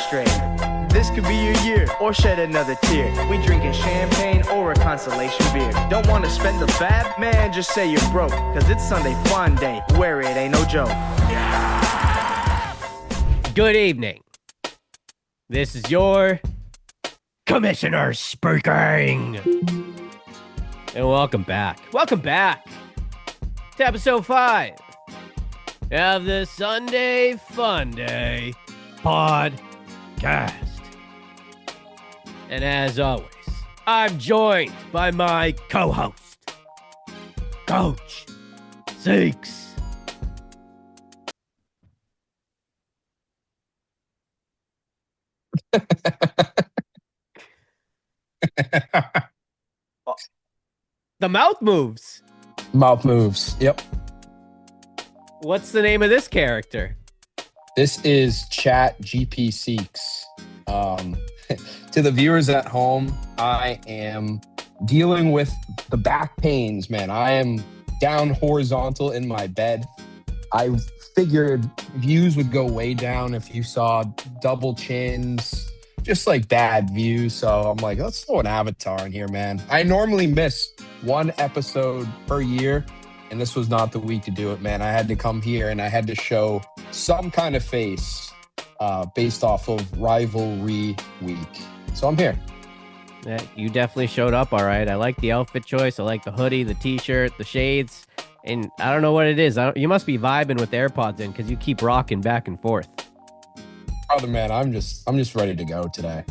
frustrated. This could be your year, or shed another tear. We drinking champagne or a consolation beer. Don't want to spend the fab? Man, just say you're broke. Cause it's Sunday Funday, where it ain't no joke. Good evening. This is your Commissioner speaking. And welcome back. Welcome back to episode 5 of the Sunday Funday podcast. And as always, I'm joined by my co-host, Coach Seeks. The mouth moves. Mouth moves. Yep. What's the name of this character? This is Chatgpseekz. To the viewers at home, I am dealing with the back pains, man. I am down horizontal in my bed. I figured views would go way down if you saw double chins, just like bad views. So I'm like, let's throw an avatar in here, man. I normally miss one episode per year, and this was not the week to do it, man. I had to come here and I had to show some kind of face based off of rivalry week. So I'm here. Yeah, you definitely showed up all right. I like the outfit choice. I like the hoodie, the t-shirt, the shades. And I don't know what it is. You must be vibing with AirPods in because you keep rocking back and forth. Brother, man, I'm just ready to go today.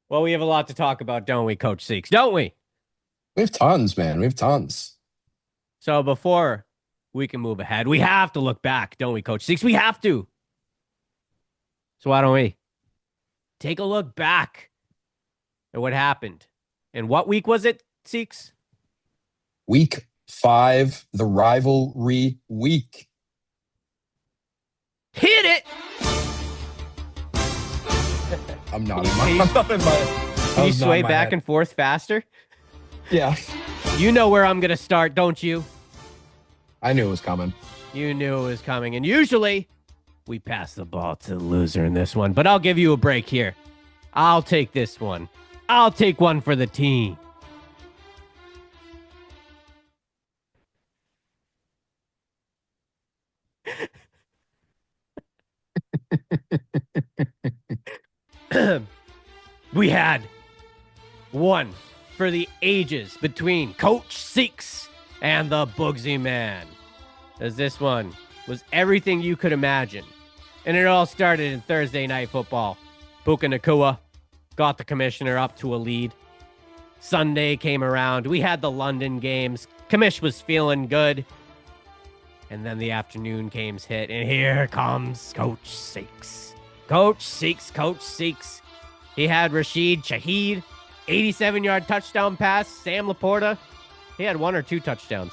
Well, we have a lot to talk about, don't we, Coach Seeks? Don't we? We have tons, man. We have tons. So before we can move ahead, we have to look back, don't we, Coach Seeks? We have to. So why don't we take a look back at what happened? And what week was it, Seeks? Week 5, the rivalry week. Hit it! I'm not Can you sway back and forth faster? Yeah. You know where I'm going to start, don't you? I knew it was coming. You knew it was coming. And usually we pass the ball to the loser in this one. But I'll give you a break here. I'll take this one. I'll take one for the team. We had one for the ages between Coach Seeks and the Bugsy Man, as this one was everything you could imagine. And it all started in Thursday Night Football. Puka Nacua got the commissioner up to a lead. Sunday came around. We had the London games. Commish was feeling good. And then the afternoon games hit, and here comes Coach Seeks. Coach Seeks, Coach Seeks. He had Rashid Shaheed, 87-yard touchdown pass. Sam Laporta, he had 1 or 2 touchdowns.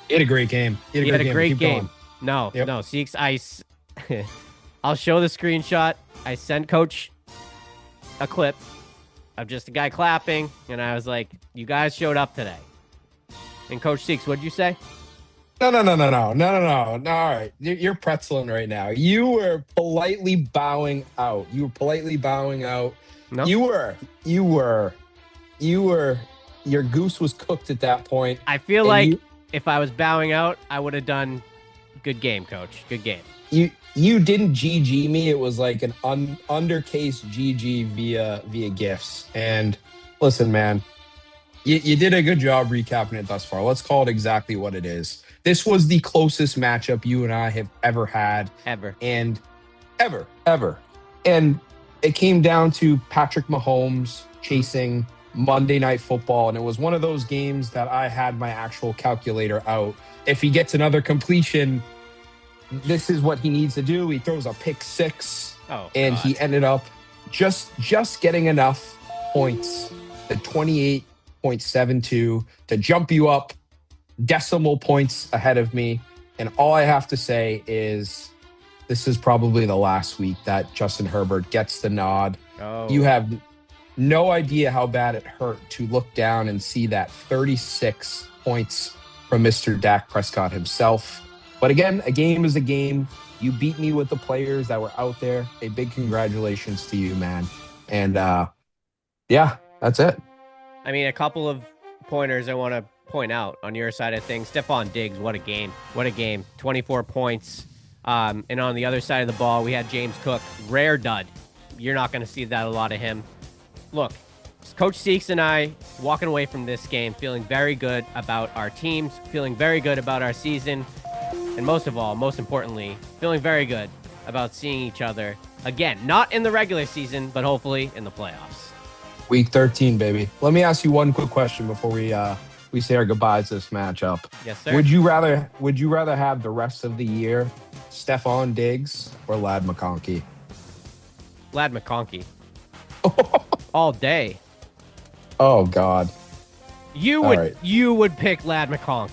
He had a great game. He had a great game. No, Seeks, I'll show the screenshot. I sent Coach a clip of just a guy clapping, and I was like, you guys showed up today. And Coach Seeks, what'd you say? No. All right. You're pretzeling right now. You were politely bowing out. No. You were. Your goose was cooked at that point. I feel like if I was bowing out, I would have done good game, Coach. Good game. You didn't GG me. It was like an undercase GG via gifts. And listen, man, you did a good job recapping it thus far. Let's call it exactly what it is. This was the closest matchup you and I have ever had. Ever. And ever. And it came down to Patrick Mahomes chasing Monday Night Football. And it was one of those games that I had my actual calculator out. If he gets another completion, this is what he needs to do. He throws a pick 6. And he ended up just getting enough points, the 28.72, to jump you up decimal points ahead of me. And all I have to say is this is probably the last week that Justin Herbert gets the nod. You have no idea how bad it hurt to look down and see that 36 points from Mr. Dak Prescott himself. But again, a game is a game. You beat me with the players that were out there. A big congratulations to you, man. And yeah, that's it. I mean, a couple of pointers I want to point out on your side of things. Stephon Diggs, what a game. What a game. 24 points. And on the other side of the ball, we had James Cook. Rare dud. You're not going to see that a lot of him. Look, Coach Seekz and I walking away from this game feeling very good about our teams, feeling very good about our season, and most of all, most importantly, feeling very good about seeing each other again, not in the regular season, but hopefully in the playoffs. Week 13, baby. Let me ask you one quick question before we say our goodbyes to this matchup. Yes, sir. Would you rather have the rest of the year Stephon Diggs or Lad McConkey? Lad McConkey. All day. Oh God. You would pick Lad McConkey.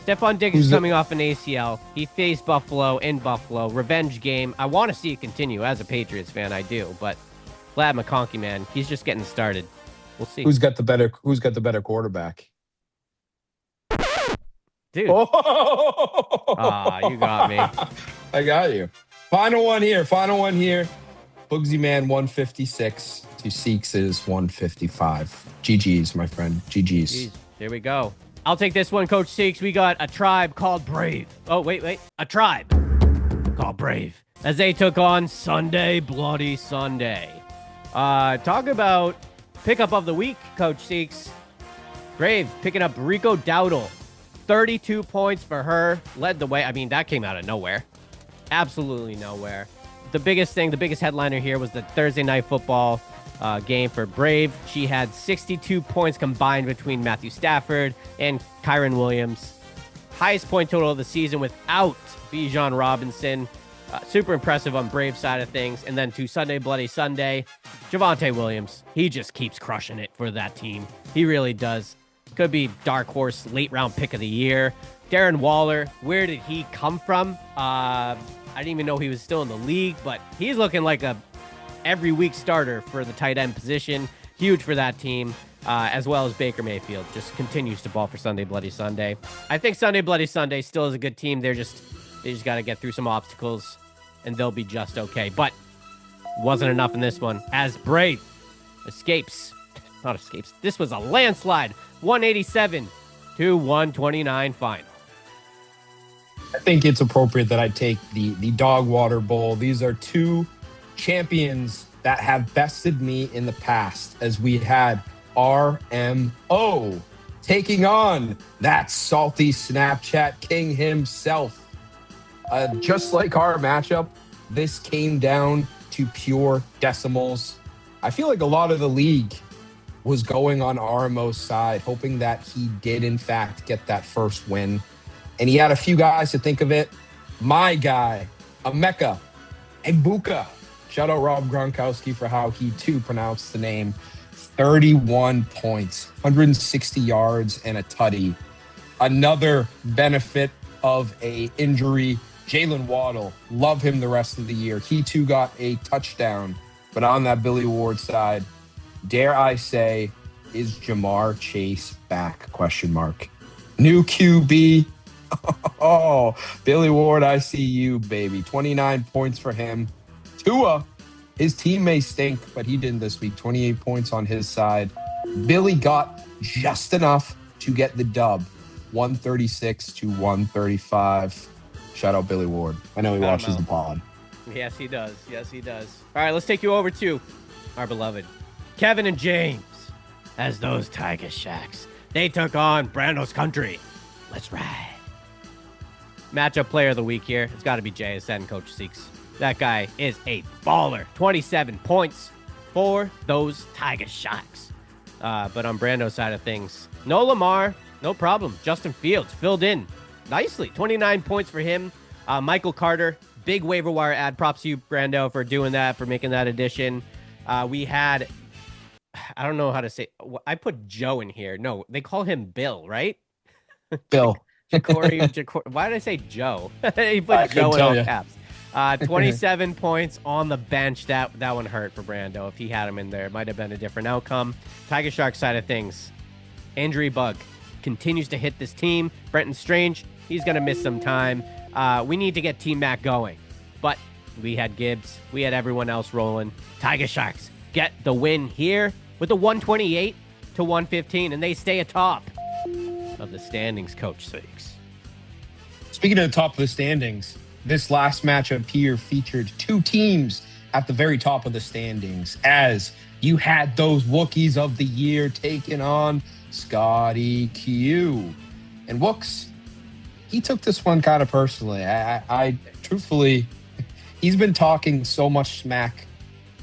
Stephon Diggs is coming off an ACL. He faced Buffalo in Buffalo. Revenge game. I want to see it continue. As a Patriots fan, I do. But Lad McConkey, man, he's just getting started. We'll see. Who's got the better quarterback? Dude. You got me. I got you. Final one here. Bugsy Man 156 to Seekz' 155. GG's, my friend. GG's. Jeez, there we go. I'll take this one, Coach Seekz. We got a tribe called Brave. Oh, wait. A tribe called Brave. As they took on Sunday, Bloody Sunday. Talk about pickup of the week, Coach Seekz. Brave picking up Rico Dowdle. 32 points for her. Led the way. I mean, that came out of nowhere. Absolutely nowhere. The biggest headliner here was the Thursday Night Football game for Brave. She had 62 points combined between Matthew Stafford and Kyron Williams. Highest point total of the season without Bijan Robinson. Super impressive on Brave side of things. And then to Sunday, Bloody Sunday, Javonte Williams. He just keeps crushing it for that team. He really does. Could be dark horse, late round pick of the year. Darren Waller, where did he come from? I didn't even know he was still in the league, but he's looking like a every week starter for the tight end position. Huge for that team, as well as Baker Mayfield. Just continues to ball for Sunday, Bloody Sunday. I think Sunday, Bloody Sunday still is a good team. They just got to get through some obstacles, and they'll be just okay. But wasn't enough in this one, as Brave escapes. This was a landslide. 187 to 129 final. I think it's appropriate that I take the Dog Water Bowl. These are two champions that have bested me in the past, as we had RMO taking on that salty Snapchat king himself. Just like our matchup, this came down to pure decimals. I feel like a lot of the league was going on RMO's side, hoping that he did, in fact, get that first win. And he had a few guys to think of it. My guy, Emeka Egbuka. Shout out Rob Gronkowski for how he, too, pronounced the name. 31 points, 160 yards, and a tutty. Another benefit of a injury. Jalen Waddle, love him the rest of the year. He, too, got a touchdown. But on that Billy Ward side, dare I say, is Jamar Chase back? ? New QB. Oh, Billy Ward, I see you, baby. 29 points for him. Tua, his team may stink, but he didn't this week. 28 points on his side. Billy got just enough to get the dub. 136 to 135. Shout out Billy Ward. I know he watches the pod. Yes, he does. All right, let's take you over to our beloved Kevin and James as those Tiger Shacks. They took on Brando's Country. Let's ride. Matchup player of the week here. It's got to be JSN, Coach Seekz. That guy is a baller. 27 points for those Tiger Shacks. But on Brando's side of things, no Lamar, no problem. Justin Fields filled in nicely. 29 points for him. Michael Carter, big waiver wire ad. Props to you, Brando, for doing that, for making that addition. We had, I don't know how to say, I put Joe in here. No, they call him Bill, right? Bill. Why did I say Joe? He put Joe in all caps. 27 points on the bench. That one hurt for Brando. If he had him in there, it might have been a different outcome. Tiger Shark side of things, injury bug continues to hit this team. Brenton Strange, He's going to miss some time. We need to get Team Mac going. But we had Gibbs. We had everyone else rolling. Tiger Sharks get the win here with a 128 to 115, and they stay atop of the standings, Coach Seekz. Speaking of the top of the standings, this last matchup here featured two teams at the very top of the standings, as you had those Wookiees of the year taking on Scotty Q. And Wooks, he took this one kind of personally. I truthfully, he's been talking so much smack.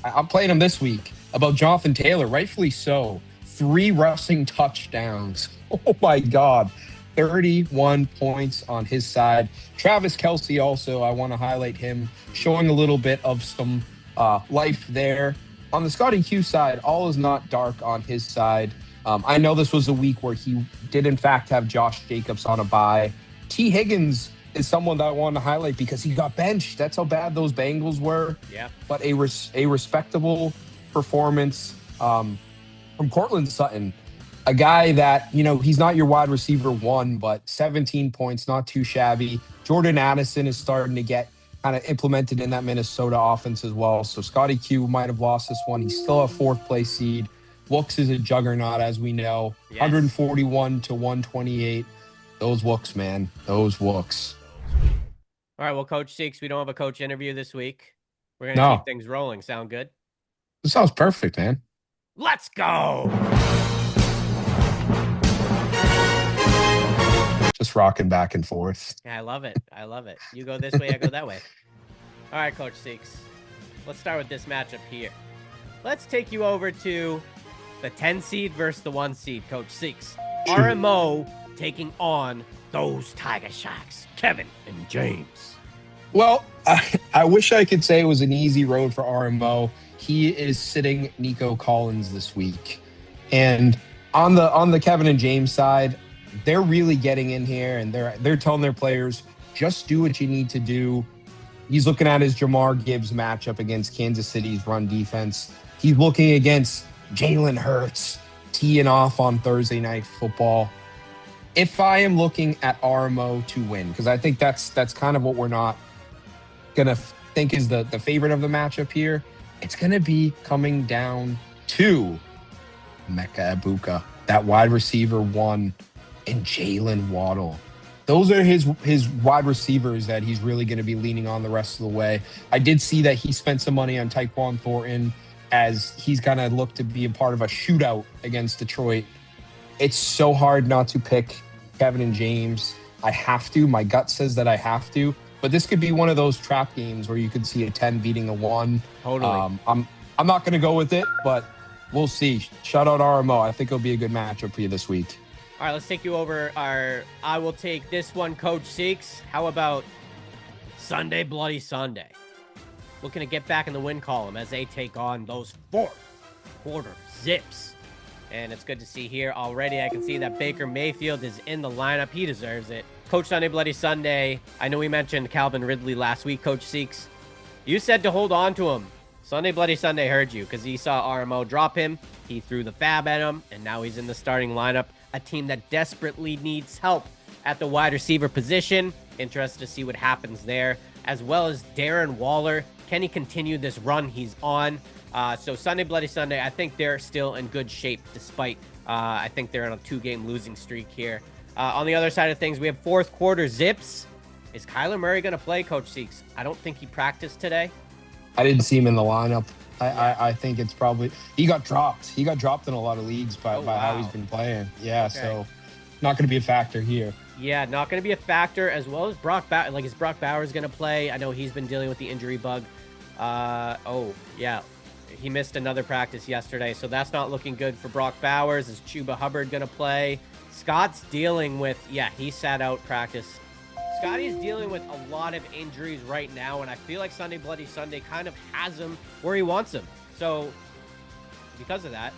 I'm playing him this week about Jonathan Taylor, rightfully so. 3 rushing touchdowns. Oh my God. 31 points on his side. Travis Kelce also, I want to highlight him, showing a little bit of some life there. On the Scotty Q side, all is not dark on his side. I know this was a week where he did, in fact, have Josh Jacobs on a bye. T. Higgins is someone that I want to highlight because he got benched. That's how bad those Bengals were. Yeah. But a respectable performance from Cortland Sutton, a guy that, he's not your wide receiver one, but 17 points, not too shabby. Jordan Addison is starting to get kind of implemented in that Minnesota offense as well. So Scotty Q might have lost this one. He's still a 4th place seed. Wooks is a juggernaut, as we know. Yes. 141 to 128. Those Wooks, man. Those Wooks. All right, well, Coach Seekz, we don't have a coach interview this week. We're going to keep things rolling. Sound good? This sounds perfect, man. Let's go! Just rocking back and forth. Yeah, I love it. I love it. You go this way, I go that way. All right, Coach Seekz. Let's start with this matchup here. Let's take you over to the 10 seed versus the 1 seed, Coach Seekz. RMO taking on those Tiger Sharks, Kevin and James. Well, I wish I could say it was an easy road for RMO. He is sitting Nico Collins this week. And on the Kevin and James side, they're really getting in here, and they're telling their players, just do what you need to do. He's looking at his Jamar Gibbs matchup against Kansas City's run defense. He's looking against Jalen Hurts teeing off on Thursday Night Football. If I am looking at RMO to win, because I think that's kind of what we're not going to think is the favorite of the matchup here, it's going to be coming down to Mecca Ibuka, that wide receiver 1, and Jalen Waddle. Those are his wide receivers that he's really going to be leaning on the rest of the way. I did see that he spent some money on Tyquan Thornton as he's going to look to be a part of a shootout against Detroit. It's so hard not to pick Kevin and James. I have to. My gut says that I have to. But this could be one of those trap games where you could see a 10 beating a 1. Totally. I'm not going to go with it, but we'll see. Shout out RMO. I think it'll be a good matchup for you this week. All right, let's take you over I will take this one, Coach Seekz. How about Sunday Bloody Sunday? Looking to get back in the win column as they take on those 4th quarter Zips. And it's good to see here already. I can see that Baker Mayfield is in the lineup. He deserves it. Coach Sunday Bloody Sunday. I know we mentioned Calvin Ridley last week, Coach Seekz. You said to hold on to him. Sunday Bloody Sunday heard you because he saw RMO drop him. He threw the fab at him, and now he's in the starting lineup. A team that desperately needs help at the wide receiver position. Interested to see what happens there, as well as Darren Waller. Can he continue this run he's on? So Sunday Bloody Sunday, I think they're still in good shape despite I think they're on a 2-game losing streak here. On the other side of things, we have 4th quarter Zips. Is Kyler Murray going to play, Coach Seekz? I don't think he practiced today. I didn't see him in the lineup. I think it's probably he got dropped. He got dropped in a lot of leagues by how he's been playing. Yeah, okay. So not going to be a factor here. Yeah, not going to be a factor, as well as Brock Bowers. Like, is Brock Bowers going to play? I know he's been dealing with the injury bug. Yeah. He missed another practice yesterday, so that's not looking good for Brock Bowers. Is Chuba Hubbard going to play? Scott's dealing with, he sat out practice. Scotty's dealing with a lot of injuries right now, and I feel like Sunday Bloody Sunday kind of has him where he wants him. So, because of that,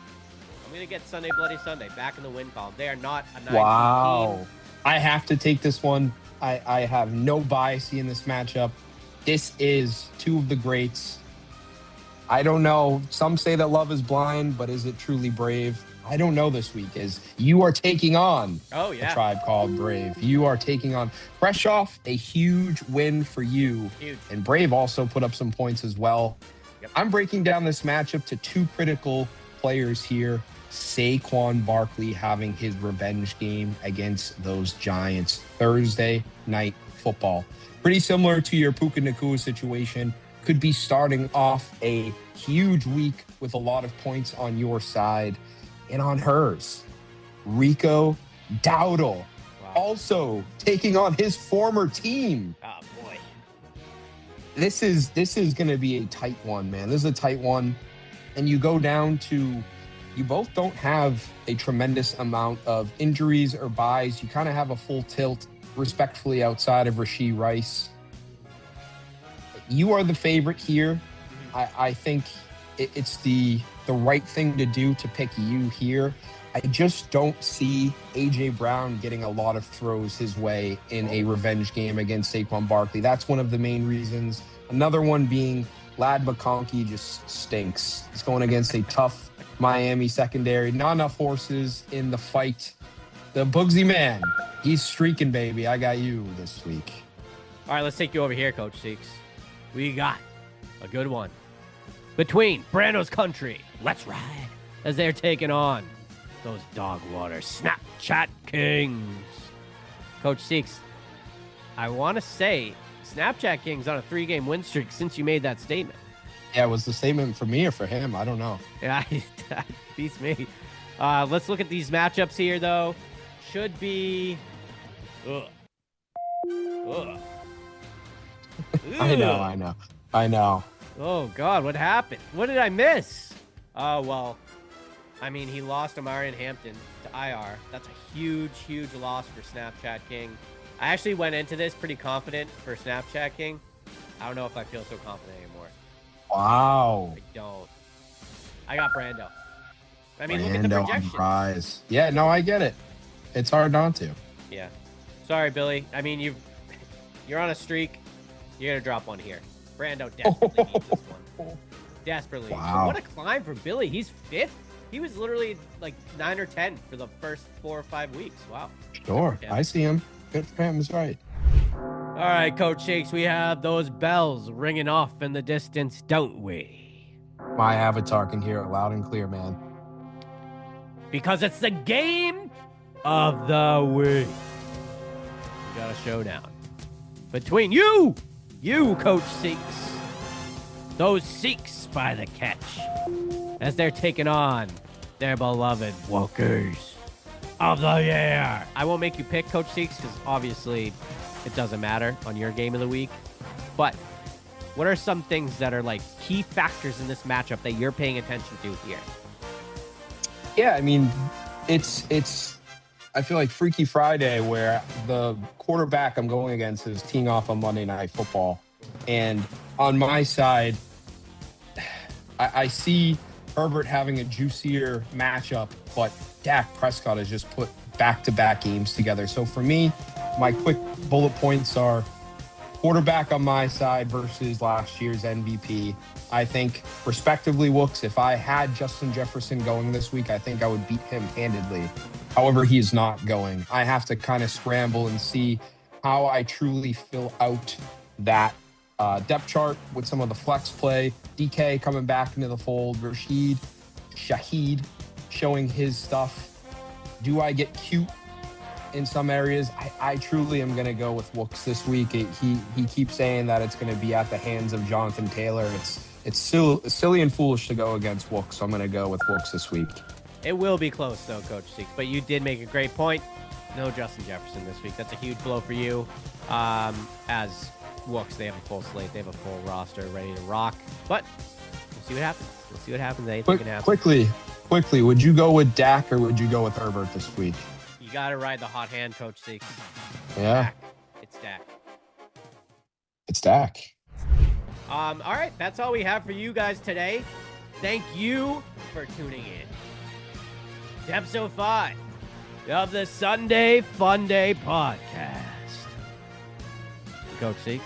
I'm going to get Sunday Bloody Sunday back in the win column. They are not a 9 team. I have to take this one. I have no bias in this matchup. This is 2 of the greats. I don't know. Some say that love is blind, but is it truly brave? I don't know this week is you are taking on Oh, a yeah. Tribe Called Brave. You are taking on fresh off a huge win for you. Huge. And Brave also put up some points as well. Yep. I'm breaking down this matchup to two critical players here. Saquon Barkley having his revenge game against those Giants Thursday night football. Pretty similar to your Puka Nacua situation. Could be starting off a huge week with a lot of points on your side and on hers. Rico Dowdle also taking on his former team. Oh, boy. This is going to be a tight one, man. This is a tight one. And you go down to, you both don't have a tremendous amount of injuries or buys. You kind of have a full tilt, respectfully, outside of Rashee Rice. You are the favorite here. I think it's the right thing to do to pick you here. I just don't see A.J. Brown getting a lot of throws his way in a revenge game against Saquon Barkley. That's one of the main reasons. Another one being Lad McConkey just stinks. He's going against a tough Miami secondary. Not enough horses in the fight. The Bugsy man, he's streaking, baby. I got you this week. All right, let's take you over here, Coach Seekz. We got a good one between Brando's Country, Let's Ride, as they're taking on those dog water Snapchat Kings. Coach Seekz, I want to say Snapchat Kings on a 3-game win streak since you made that statement. Yeah, was the statement for me or for him? I don't know. Yeah, beats me. Let's look at these matchups here, though. Should be... Ugh. I know. Oh, God, what happened? What did I miss? Oh, well, I mean, he lost Amarian Hampton to IR. That's a huge, huge loss for Snapchat King. I actually went into this pretty confident for Snapchat King. I don't know if I feel so confident anymore. Wow. I don't. I got Brando. I mean, look at the projection. Rise. Yeah, no, I get it. It's hard not to. Yeah. Sorry, Billy. I mean, you're on a streak. You're going to drop one here. Brando desperately needs this one. Desperately. Wow. So what a climb for Billy. He's 5th. He was literally like 9 or 10 for the first 4 or 5 weeks. Wow. Sure. I see him. Good for him. Is right. All right, Coach Shakes, we have those bells ringing off in the distance, don't we? My avatar can hear it loud and clear, man. Because it's the game of the week. We got a showdown between you, Coach Seekz, those Seekz by the catch, as they're taking on their beloved Walkers of the year. I won't make you pick, Coach Seekz, because obviously it doesn't matter on your game of the week. But what are some things that are like key factors in this matchup that you're paying attention to here? Yeah, I mean, it's I feel like Freaky Friday where the quarterback I'm going against is teeing off on Monday Night Football. And on my side, I see Herbert having a juicier matchup, but Dak Prescott has just put back-to-back games together. So for me, my quick bullet points are quarterback on my side versus last year's MVP. I think, respectively, Wooks, if I had Justin Jefferson going this week, I think I would beat him handedly. However, he is not going. I have to kind of scramble and see how I truly fill out that depth chart with some of the flex play. DK coming back into the fold. Shaheed showing his stuff. Do I get cute in some areas? I truly am going to go with Wooks this week. He keeps saying that it's going to be at the hands of Jonathan Taylor. It's still silly and foolish to go against Wooks, so I'm going to go with Wooks this week. It will be close, though, Coach Seekz, but you did make a great point. No Justin Jefferson this week. That's a huge blow for you. As Wooks, they have a full slate. They have a full roster ready to rock. But we'll see what happens. We'll see what happens. Anything can happen. Quickly, would you go with Dak or would you go with Herbert this week? You got to ride the hot hand, Coach Seekz. Yeah. It's Dak. It's Dak. All right, that's all we have for you guys today. Thank you for tuning in to episode 5 of the Sunday Funday podcast. Coach Seekz,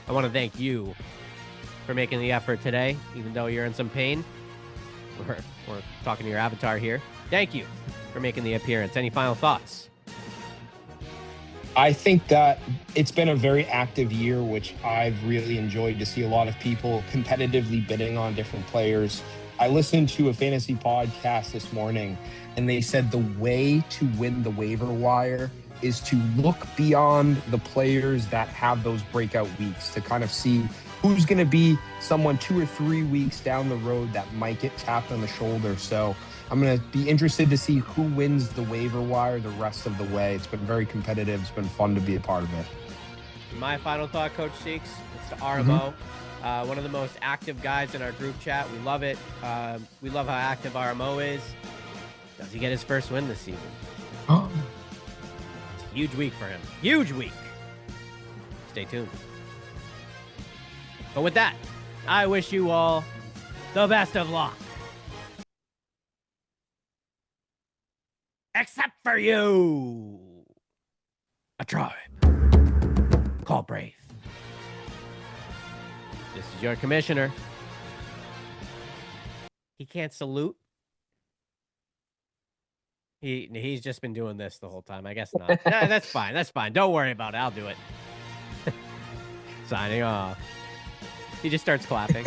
I want to thank you for making the effort today, even though you're in some pain. or talking to your avatar here. Thank you for making the appearance. Any final thoughts? I think that it's been a very active year, which I've really enjoyed to see a lot of people competitively bidding on different players. I listened to a fantasy podcast this morning, and they said the way to win the waiver wire is to look beyond the players that have those breakout weeks to kind of see who's going to be someone 2 or 3 weeks down the road that might get tapped on the shoulder. So I'm going to be interested to see who wins the waiver wire the rest of the way. It's been very competitive. It's been fun to be a part of it. My final thought, Coach Seekz, it's to RMO. One of the most active guys in our group chat. We love it. We love how active RMO is. Does he get his first win this season? It's a huge week for him. Huge week. Stay tuned. But with that, I wish you all the best of luck. Except for you. A tribe called Brave. This is your commissioner. He can't salute. He's just been doing this the whole time. I guess not. Nah, that's fine. That's fine. Don't worry about it. I'll do it. Signing off. He just starts clapping.